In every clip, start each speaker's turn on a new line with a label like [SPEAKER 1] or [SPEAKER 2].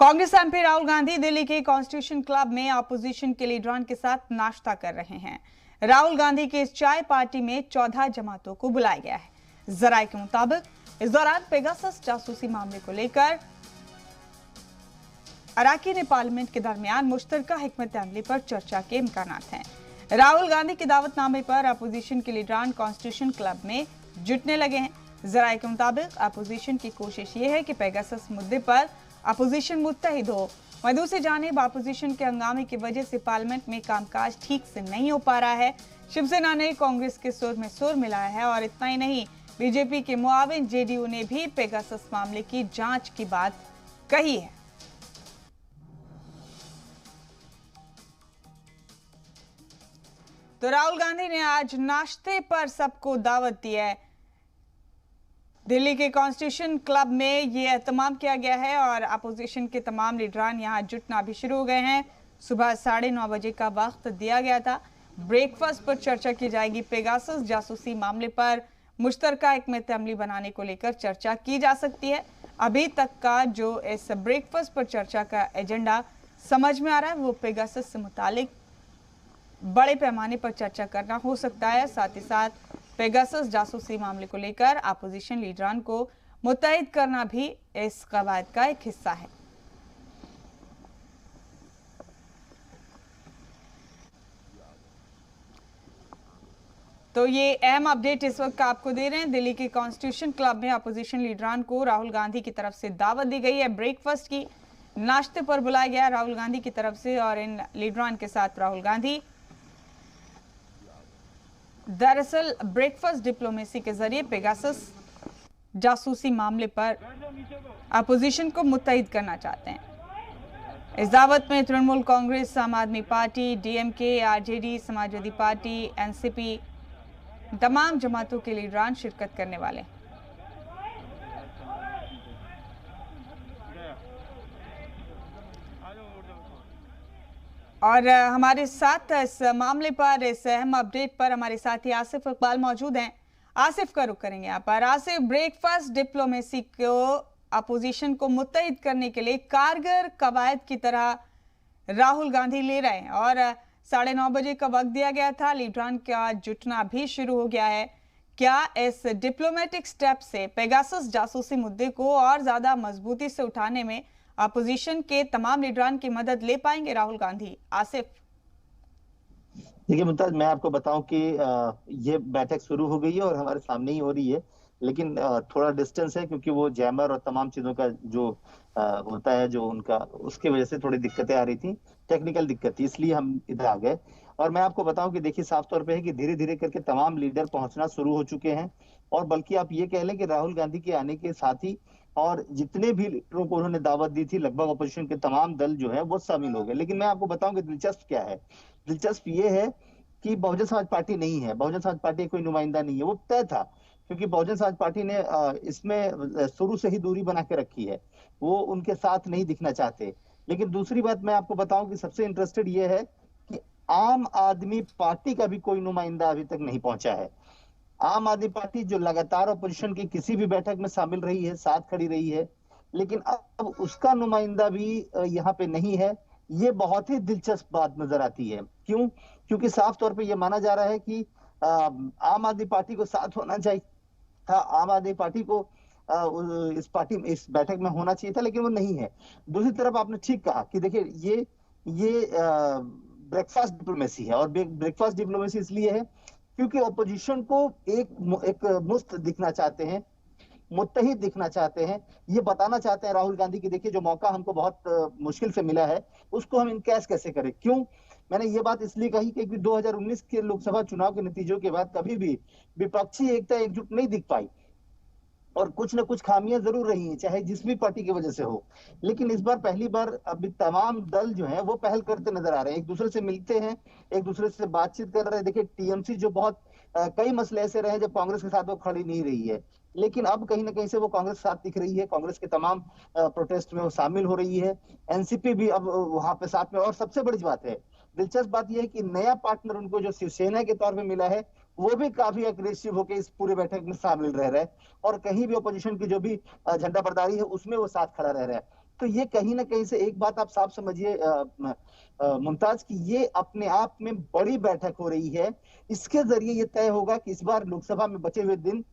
[SPEAKER 1] Congress MP Rahul Gandhi Delhi के constitution club में opposition के लीडरान के साथ नाश्ता कर रहे हैं। राहुल गांधी के इस चाय पार्टी में 14 जमातों को बुलाया गया है। जराये के मुताबिक इस दौरान पेगासस जासूसी मामले को लेकर अराकीन पार्लियामेंट के दरमियान मुश्तरका हिकमत अमली पर चर्चा के इम्कानात हैं। राहुल गांधी के दावतनामे पर अपोजिशन के लीडरान कॉन्स्टिट्यूशन क्लब में जुटने लगे हैं। जराये के मुताबिक अपोजिशन की कोशिश ये है कि पेगासस मुद्दे पर अपोजिशन मुत्तहिद हो। वहीं दूसरी जानिब अपोजिशन के हंगामे की वजह से पार्लियामेंट में कामकाज ठीक से नहीं हो पा रहा है। शिवसेना ने कांग्रेस के सुर में सुर मिलाया है और इतना ही नहीं, बीजेपी के मुआविन जेडीयू ने भी पेगासस मामले की जांच की बात कही है। तो राहुल गांधी ने आज नाश्ते पर सबको दावत दी है। दिल्ली के कॉन्स्टिट्यूशन क्लब में ये एहतमाम किया गया है और अपोजिशन के तमाम लीडरान यहाँ जुटना भी शुरू हो गए हैं। सुबह 9:30 बजे का वक्त दिया गया था। ब्रेकफास्ट पर चर्चा की जाएगी। पेगासस जासूसी मामले पर मुश्तरका हिकमत अमली बनाने को लेकर चर्चा की जा सकती है। अभी तक का जो इस ब्रेकफास्ट पर चर्चा का एजेंडा समझ में आ रहा है वो पेगासस से मुतालिक बड़े पैमाने पर चर्चा करना हो सकता है। साथ ही साथ पेगासस जासूसी मामले को लेकर अपोजिशन लीडरान को मुत्तहिद करना भी इस कवायद का एक हिस्सा है। तो ये अहम अपडेट इस वक्त आपको दे रहे हैं। दिल्ली के कॉन्स्टिट्यूशन क्लब में अपोजिशन लीडरान को राहुल गांधी की तरफ से दावत दी गई है। ब्रेकफास्ट की नाश्ते पर बुलाया गया राहुल गांधी की तरफ से और इन लीडरान के साथ राहुल गांधी दरअसल ब्रेकफास्ट डिप्लोमेसी के जरिए पेगासस जासूसी मामले पर अपोजिशन को मुत्तहिद करना चाहते हैं। इस दावत में तृणमूल कांग्रेस, आम आदमी party, DMK, RJD, Samajwadi party, NCP तमाम जमातों के लीडरान शिरकत करने वाले हैं। और हमारे साथ इस मामले पर, इस अहम अपडेट पर हमारे साथी आसिफ इकबाल मौजूद हैं। आसिफ का रुख करेंगे यहाँ पर। आसिफ, ब्रेकफास्ट डिप्लोमेसी को अपोजिशन को मुत्तहिद करने के लिए कारगर कवायद की तरह राहुल गांधी ले रहे हैं और 9:30 बजे का वक्त दिया गया था। लीडरान का जुटना भी शुरू हो गया है। क्या इस डिप्लोमेटिक स्टेप से पेगासस जासूसी मुद्दे को और ज्यादा मजबूती से उठाने में अपोजिशन के तमाम लीडरान की मदद ले पाएंगे राहुल गांधी? आसिफ,
[SPEAKER 2] देखिए मुमताज, मैं आपको बताऊं कि ये बैठक शुरू हो गई है और हमारे सामने ही हो रही है, लेकिन थोड़ा डिस्टेंस है क्योंकि वो जैमर और तमाम चीजों का जो होता है जो उनका, उसकी वजह से थोड़ी दिक्कतें आ रही थी, टेक्निकल दिक्कत थी, इसलिए हम इधर आ गए। और मैं आपको बताऊं कि देखिए साफ तौर पे है कि धीरे धीरे करके तमाम लीडर पहुंचना शुरू हो चुके हैं और बल्कि आप ये कह लें कि राहुल गांधी के आने के साथ ही और जितने भी लीडरों को उन्होंने दावत दी थी लगभग अपोजिशन के तमाम दल जो है वो शामिल हो गए। लेकिन मैं आपको बताऊं कि दिलचस्प क्या है। दिलचस्प ये है कि बहुजन समाज पार्टी नहीं है, बहुजन समाज पार्टी कोई नुमाइंदा नहीं है, वो तय था क्योंकि बहुजन समाज पार्टी ने इसमें शुरू से ही दूरी बना के रखी है, वो उनके साथ नहीं दिखना चाहते। लेकिन दूसरी बात मैं आपको बताऊं कि सबसे इंटरेस्टेड ये है कि आम आदमी पार्टी का भी कोई नुमाइंदा अभी तक नहीं पहुंचा है। आम आदमी पार्टी जो लगातार अपोजिशन की किसी भी बैठक में शामिल रही है, साथ खड़ी रही है, लेकिन अब उसका नुमाइंदा भी यहाँ पे नहीं है। ये बहुत ही दिलचस्प बात नजर आती है। क्यों? क्योंकि साफ तौर पे ये माना जा रहा है कि आम आदमी पार्टी को साथ होना चाहिए था, आम आदमी पार्टी को इस बैठक में होना चाहिए था, लेकिन वो नहीं है। दूसरी तरफ आपने ठीक कहा कि देखिए ये ब्रेकफास्ट डिप्लोमेसी है और ब्रेकफास्ट डिप्लोमेसी इसलिए है क्योंकि ऑपोजिशन को एक मुस्त दिखना चाहते हैं, मुत्तहिद दिखना चाहते हैं, ये बताना चाहते हैं राहुल गांधी की देखिए जो मौका हमको बहुत मुश्किल से मिला है उसको हम इनकैश कैसे करें। क्यों मैंने ये बात इसलिए कही कि 2019 के लोकसभा चुनाव के नतीजों के बाद कभी भी विपक्षी एकता एकजुट नहीं दिख पाई और कुछ न कुछ खामियां जरूर रही हैं, चाहे जिस भी पार्टी की वजह से हो। लेकिन इस बार पहली बार अभी तमाम दल जो हैं वो पहल करते नजर आ रहे हैं, एक दूसरे से मिलते हैं, एक दूसरे से बातचीत कर रहे हैं। देखिए टीएमसी जो बहुत कई मसले ऐसे रहे जब कांग्रेस के साथ वो खड़ी नहीं रही है, लेकिन अब कहीं ना कहीं से वो कांग्रेस के साथ दिख रही है, कांग्रेस के तमाम प्रोटेस्ट में वो शामिल हो रही है, एनसीपी भी अब वहां पे साथ में। और सबसे बड़ी बात है, दिलचस्प बात यह है कि नया पार्टनर उनको जो शिवसेना के तौर पे मिला है वो भी काफी अग्रेसिव होकर इस पूरे बैठक में शामिल रह रहा है और कहीं भी अपोजिशन की जो भी झंडा बरदारी है उसमें वो साथ खड़ा रह रहा है। तो ये कहीं ना कहीं से एक बात आप साफ समझिए मुमताज, की ये अपने आप में बड़ी बैठक हो रही है। इसके जरिए ये तय होगा कि इस बार लोकसभा में बचे हुए दिन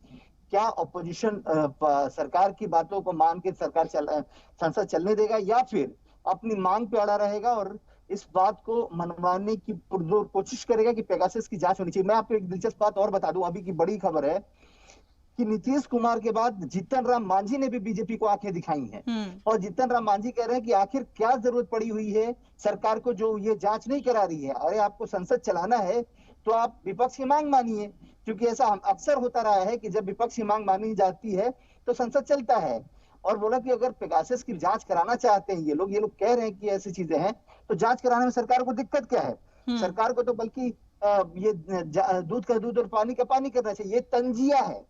[SPEAKER 2] क्या ऑपोजिशन सरकार की बातों को मान के संसद चलने देगा, या फिर अपनी मांग पे अड़ा रहेगा और इस बात को मनवाने की पुरजोर कोशिश करेगा कि पेगासस की जांच होनी चाहिए। मैं आपको एक दिलचस्प बात और बता दूं, अभी की बड़ी खबर है कि नीतीश कुमार के बाद जीतन राम मांझी ने भी बीजेपी को आंखें दिखाई हैं, और जीतन राम मांझी कह रहे हैं कि आखिर क्या जरूरत पड़ी हुई है सरकार को जो ये जांच नहीं करा रही है। अरे आपको संसद चलाना है तो आप विपक्ष की मांग मानिए, क्योंकि ऐसा अक्सर होता रहा है कि जब विपक्ष की मांग मानी जाती है तो संसद चलता है। और बोला कि अगर पेगासस की जांच कराना चाहते हैं ये लोग कह रहे हैं कि ऐसी चीजें हैं, तो जांच कराने में सरकार को दिक्कत क्या है? सरकार को तो बल्कि ये दूध का दूध और पानी का पानी करना चाहिए। ये तंजिया है,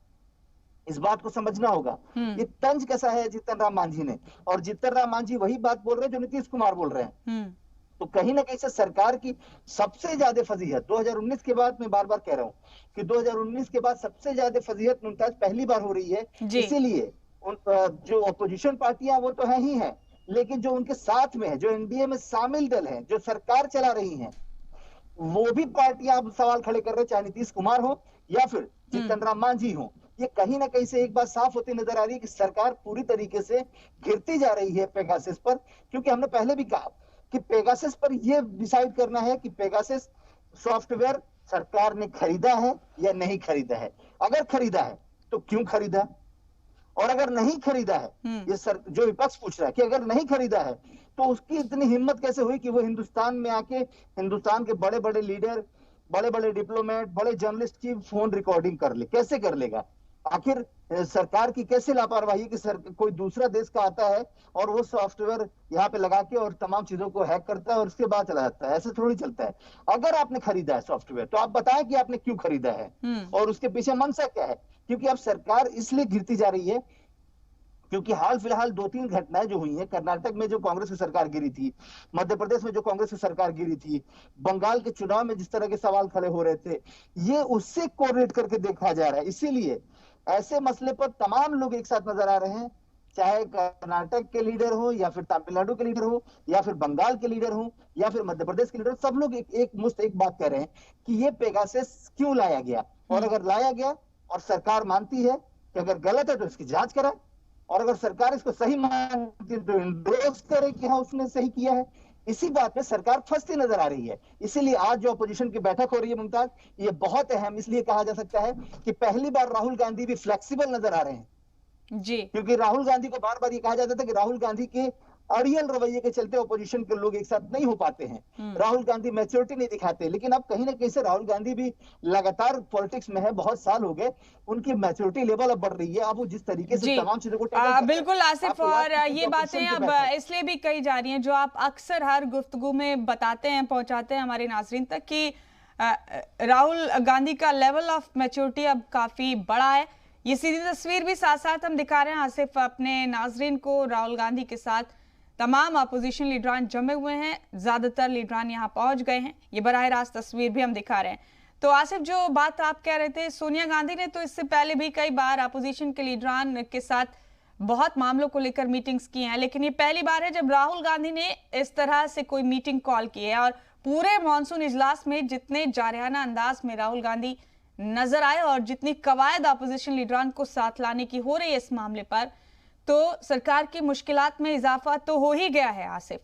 [SPEAKER 2] इस बात को समझना होगा। ये तंज कैसा है जीतन राम मांझी ने, और जीतन राम मांझी वही बात बोल रहे हैं जो नीतीश कुमार बोल रहे हैं। तो कहीं ना कहीं से सरकार की सबसे ज्यादा फजीहत 2019 के बाद, मैं बार बार कह रहा हूं कि 2019 के बाद सबसे ज्यादा फजीहत मुमताज पहली बार हो रही है। इसीलिए जो अपोजिशन पार्टियां वो तो है ही है, लेकिन जो उनके साथ में है, जो एनडीए में शामिल दल है, जो सरकार चला रही है, वो भी पार्टियां अब सवाल खड़े कर रहे, चाहे नीतीश कुमार हो या फिर जीतन राम मांझी हो। ये कहीं ना कहीं से एक बात साफ होती नजर आ रही है कि सरकार पूरी तरीके से घिरती जा रही है पेगासस पर, क्योंकि हमने पहले भी कहा कि पेगासस पर यह डिसाइड करना है कि पेगासस सॉफ्टवेयर सरकार ने खरीदा है या नहीं खरीदा है। अगर खरीदा है तो क्यों खरीदा, और अगर नहीं खरीदा है, ये जो विपक्ष पूछ रहा है कि अगर नहीं खरीदा है तो उसकी इतनी हिम्मत कैसे हुई कि वो हिंदुस्तान में आके हिंदुस्तान के बड़े बड़े लीडर, बड़े बड़े डिप्लोमेट, बड़े जर्नलिस्ट की फोन रिकॉर्डिंग कर ले? कैसे कर लेगा? आखिर सरकार की कैसे लापरवाही कि कोई दूसरा देश का आता है और वो सॉफ्टवेयर यहाँ पे लगा के और तमाम चीजों को हैक करता है और उसके बाद चला जाता है। ऐसे थोड़ी चलता है। अगर आपने खरीदा है सॉफ्टवेयर तो आप बताएं कि आपने क्यों खरीदा है और उसके पीछे मंशा क्या है। क्योंकि अब सरकार इसलिए गिरती जा रही है क्योंकि हाल फिलहाल 2-3 घटनाएं जो हुई हैं, कर्नाटक में जो कांग्रेस की सरकार गिरी थी, मध्य प्रदेश में जो कांग्रेस की सरकार गिरी थी, बंगाल के चुनाव में जिस तरह के सवाल खड़े हो रहे थे, ये उससे कोरिलेट करके देखा जा रहा है। इसीलिए ऐसे मसले पर तमाम लोग एक साथ नजर आ रहे हैं, चाहे कर्नाटक के लीडर हो या फिर तमिलनाडु के लीडर हो या फिर बंगाल के लीडर हो या फिर मध्य प्रदेश के लीडर, सब लोग एक बात कह रहे हैं कि ये पेगासस क्यों लाया गया, और अगर लाया गया और सरकार मानती है कि अगर गलत है तो इसकी जांच कराए, और अगर सरकार इसको सही मानती है तो इंडोर्स करे कि हाँ उसने सही किया है। इसी बात में सरकार फंसती नजर आ रही है। इसीलिए आज जो अपोजिशन की बैठक हो रही है मुमताज, ये बहुत अहम इसलिए कहा जा सकता है कि पहली बार राहुल गांधी भी फ्लेक्सिबल नजर आ रहे हैं
[SPEAKER 1] जी,
[SPEAKER 2] क्योंकि राहुल गांधी को बार बार ये कहा जाता था कि राहुल गांधी के अड़ियल रवैये के चलते ऑपोजिशन के लोग एक साथ नहीं हो पाते हैं, राहुल गांधी मैच्योरिटी नहीं दिखाते। लेकिन अब कहीं ना कहीं से राहुल गांधी भी लगातार पॉलिटिक्स में है, बहुत साल हो गए, उनकी मैच्योरिटी लेवल अब बढ़ रही है। अब वो जिस तरीके से तमाम चीजों को
[SPEAKER 1] बिल्कुल आसिफ, और ये बातें अब इसलिए भी कही जा रही हैं जो आप अक्सर हर गुफ्तगू में बताते हैं, पहुंचाते हैं हमारे नाजरीन तक, कि राहुल गांधी का लेवल ऑफ मैच्योरिटी अब काफी बड़ा है। ये सीधी तस्वीर भी साथ साथ हम दिखा रहे हैं आसिफ अपने नाजरीन को। राहुल गांधी के साथ तमाम अपोजिशन लीडरान जमे हुए हैं, ज्यादातर लीडरान यहां पहुंच गए हैं। ये बराह रास्त तस्वीर भी हम दिखा रहे हैं। तो आसिफ, जो बात आप कह रहे थे, सोनिया गांधी ने तो इससे पहले भी कई बार अपोजिशन के लीडरान के साथ बहुत मामलों को लेकर मीटिंग्स की हैं, लेकिन ये पहली बार है जब राहुल गांधी ने इस तरह से कोई मीटिंग कॉल की है। और पूरे मानसून इजलास में जितने जारहाना अंदाज में राहुल गांधी नजर आए और जितनी कवायद अपोजिशन लीडरान को साथ लाने की हो रही है इस मामले पर, तो सरकार की मुश्किलात में इजाफा तो हो ही गया है आसिफ।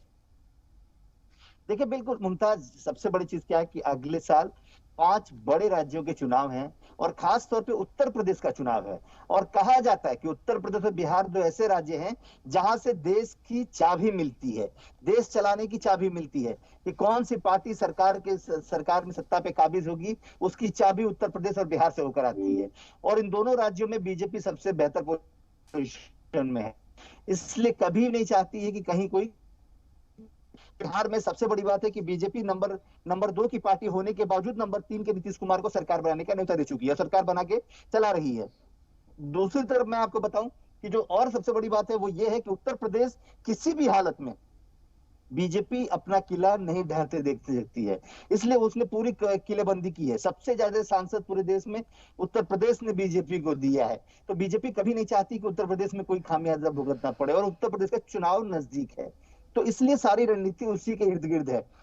[SPEAKER 2] देखिए बिल्कुल मुमताज, सबसे बड़ी चीज क्या है कि अगले साल 5 बड़े राज्यों के चुनाव हैं और खास तौर पे उत्तर प्रदेश का चुनाव है। और कहा जाता है कि उत्तर प्रदेश और बिहार दो ऐसे राज्य हैं जहां से देश की चाबी मिलती है, देश चलाने की चाबी मिलती है कि कौन सी पार्टी सरकार में सत्ता पे काबिज होगी, उसकी चाबी उत्तर प्रदेश और बिहार से होकर आती है। और इन दोनों राज्यों में बीजेपी सबसे बेहतर पोजीशन में है, इसलिए कभी नहीं चाहती है कि कहीं कोई। बिहार में सबसे बड़ी बात है कि बीजेपी नंबर 2 की पार्टी होने के बावजूद नंबर 3 के नीतीश कुमार को सरकार बनाने का न्योता दे चुकी है, सरकार बना के चला रही है। दूसरी तरफ मैं आपको बताऊं कि जो और सबसे बड़ी बात है वो ये है कि उत्तर प्रदेश किसी भी हालत में बीजेपी अपना किला नहीं ढहते देखती देखती है, इसलिए उसने पूरी किलेबंदी की है। सबसे ज्यादा सांसद पूरे देश में उत्तर प्रदेश ने बीजेपी को दिया है। तो बीजेपी कभी नहीं चाहती कि उत्तर प्रदेश में कोई खामियाजा भुगतना पड़े, और उत्तर प्रदेश का चुनाव नजदीक है, तो इसलिए सारी रणनीति उसी के इर्द गिर्द है।